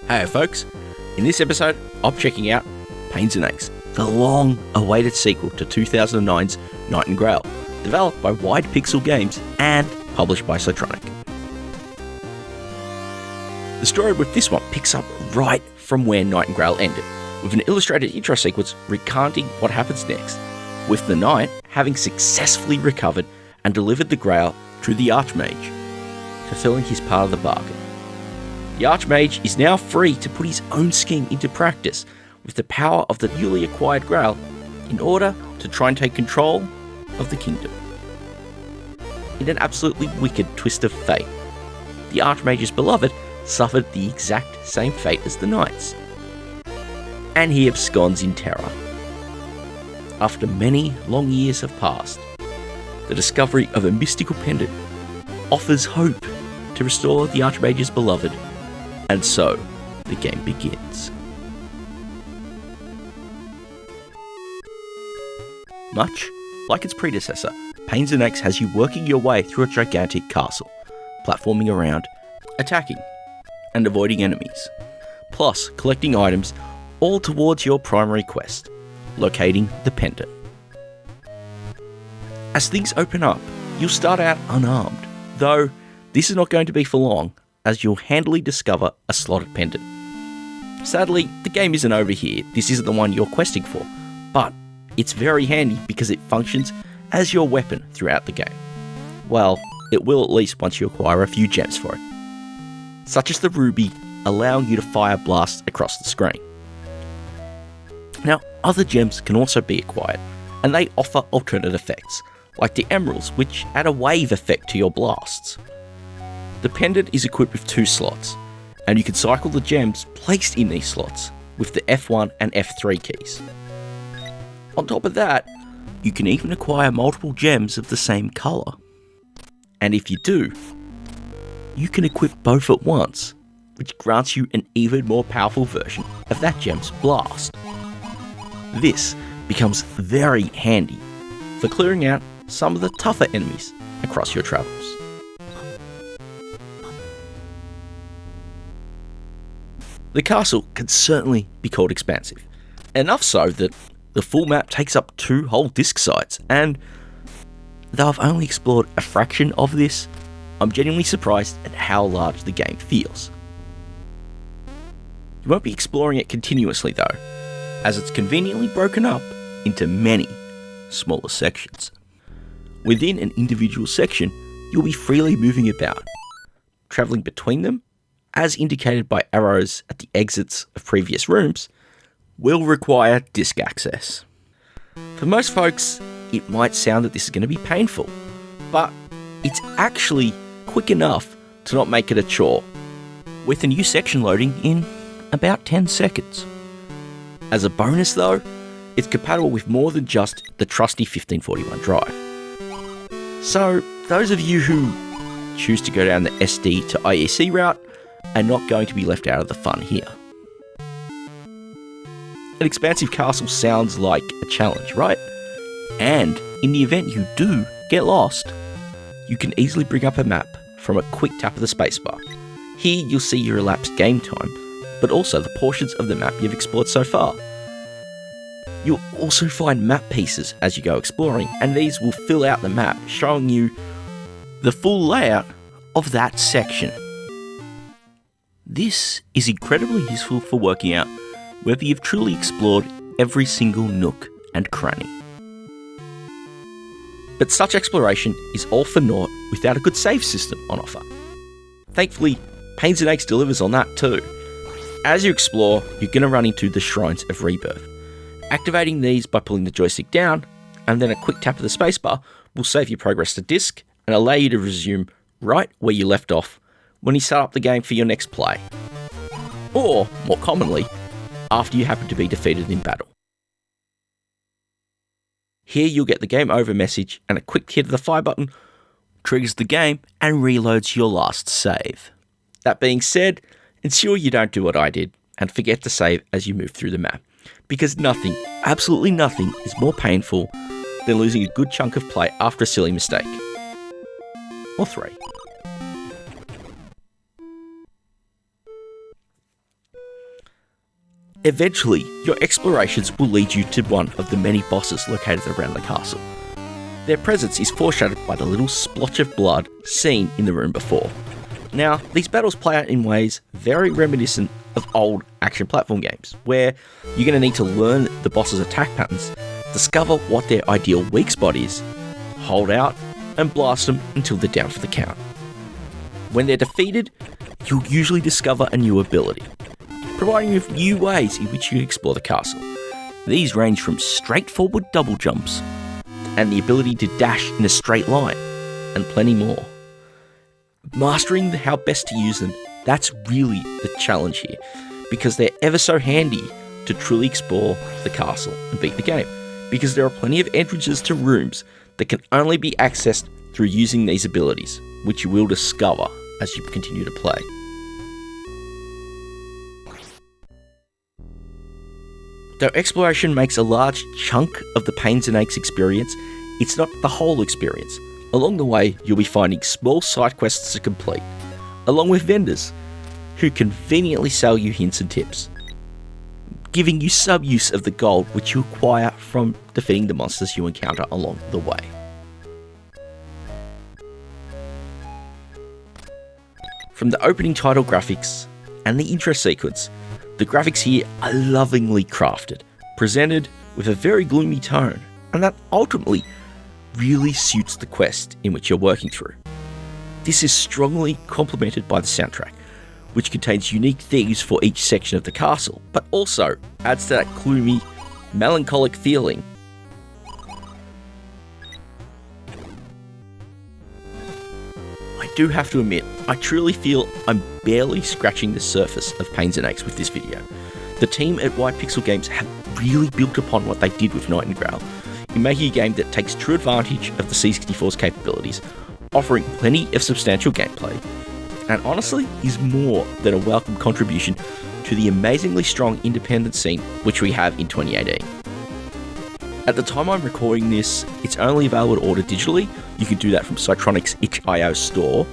Hey folks, in this episode I'm checking out Pains and Aches, the long-awaited sequel to 2009's Knight and Grail, developed by Wide Pixel Games and published by Psytronik. The story with this one picks up right from where Knight and Grail ended, with an illustrated intro sequence recounting what happens next, with the Knight having successfully recovered and delivered the Grail to the Archmage, fulfilling his part of the bargain. The Archmage is now free to put his own scheme into practice with the power of the newly acquired Grail in order to try and take control of the kingdom. In an absolutely wicked twist of fate, the Archmage's beloved suffered the exact same fate as the Knights, and he absconds in terror. After many long years have passed, the discovery of a mystical pendant offers hope to restore the Archmage's beloved, and so the game begins. Much like its predecessor, Pains and Aches has you working your way through a gigantic castle, platforming around, attacking, and avoiding enemies, plus collecting items, all towards your primary quest, locating the Pendant. As things open up, you'll start out unarmed, though this is not going to be for long, as you'll handily discover a slotted pendant. Sadly, the game isn't over here. This isn't the one you're questing for, but it's very handy because it functions as your weapon throughout the game. Well, it will at least once you acquire a few gems for it, such as the ruby, allowing you to fire blasts across the screen. Now, other gems can also be acquired, and they offer alternate effects, like the emeralds, which add a wave effect to your blasts. The pendant is equipped with 2 slots, and you can cycle the gems placed in these slots with the F1 and F3 keys. On top of that, you can even acquire multiple gems of the same colour. And if you do, you can equip both at once, which grants you an even more powerful version of that gem's blast. This becomes very handy for clearing out some of the tougher enemies across your travels. The castle can certainly be called expansive, enough so that the full map takes up 2 whole disc sites, and though I've only explored a fraction of this, I'm genuinely surprised at how large the game feels. You won't be exploring it continuously though, as it's conveniently broken up into many smaller sections. Within an individual section, you'll be freely moving about, travelling between them, as indicated by arrows at the exits of previous rooms, will require disc access. For most folks, it might sound that this is going to be painful, but it's actually quick enough to not make it a chore, with a new section loading in about 10 seconds. As a bonus though, it's compatible with more than just the trusty 1541 drive. So those of you who choose to go down the SD to IEC route are not going to be left out of the fun here. An expansive castle sounds like a challenge, right? And in the event you do get lost, you can easily bring up a map from a quick tap of the spacebar. Here you'll see your elapsed game time, but also the portions of the map you've explored so far. You'll also find map pieces as you go exploring, and these will fill out the map, showing you the full layout of that section. This is incredibly useful for working out whether you've truly explored every single nook and cranny. But such exploration is all for naught without a good save system on offer. Thankfully, Pains and Aches delivers on that too. As you explore, you're going to run into the Shrines of Rebirth. Activating these by pulling the joystick down, and then a quick tap of the spacebar will save your progress to disk and allow you to resume right where you left off when you start up the game for your next play. Or, more commonly, after you happen to be defeated in battle. Here you'll get the game over message, and a quick hit of the fire button triggers the game and reloads your last save. That being said, ensure you don't do what I did and forget to save as you move through the map, because nothing, absolutely nothing, is more painful than losing a good chunk of play after a silly mistake. Or 3. Eventually, your explorations will lead you to one of the many bosses located around the castle. Their presence is foreshadowed by the little splotch of blood seen in the room before. Now, these battles play out in ways very reminiscent of old action platform games, where you're going to need to learn the boss's attack patterns, discover what their ideal weak spot is, hold out, and blast them until they're down for the count. When they're defeated, you'll usually discover a new ability, providing you with new ways in which you can explore the castle. These range from straightforward double jumps, and the ability to dash in a straight line, and plenty more. Mastering how best to use them, that's really the challenge here, because they're ever so handy to truly explore the castle and beat the game, because there are plenty of entrances to rooms that can only be accessed through using these abilities, which you will discover as you continue to play. Though exploration makes a large chunk of the pains and aches experience, it's not the whole experience. Along the way, you'll be finding small side quests to complete, along with vendors who conveniently sell you hints and tips, giving you some use of the gold which you acquire from defeating the monsters you encounter along the way. From the opening title graphics and the intro sequence, the graphics here are lovingly crafted, presented with a very gloomy tone, and that ultimately really suits the quest in which you're working through. This is strongly complemented by the soundtrack, which contains unique themes for each section of the castle, but also adds to that gloomy, melancholic feeling. I do have to admit, I truly feel I'm barely scratching the surface of pains and aches with this video. The team at White Pixel Games have really built upon what they did with Knight and Grail, in making a game that takes true advantage of the C64's capabilities, offering plenty of substantial gameplay, and honestly is more than a welcome contribution to the amazingly strong independent scene which we have in 2018. At the time I'm recording this, it's only available to order digitally. You can do that from Psytronik's itch.io store,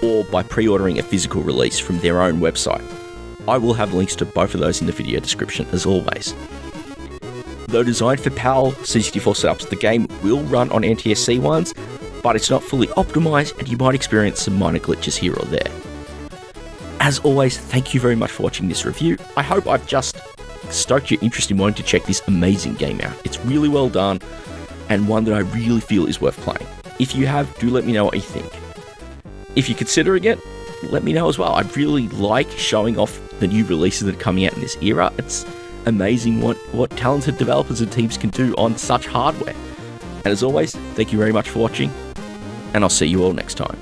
or by pre-ordering a physical release from their own website. I will have links to both of those in the video description as always. Though designed for PAL C64 setups, the game will run on NTSC ones, but it's not fully optimized and you might experience some minor glitches here or there. As always, thank you very much for watching this review. I hope I've just stoked your interest in wanting to check this amazing game out. It's really well done, and one that I really feel is worth playing. If you have, do let me know what you think. If you're considering it, let me know as well. I really like showing off the new releases that are coming out in this era. It's amazing what talented developers and teams can do on such hardware. And as always, thank you very much for watching, and I'll see you all next time.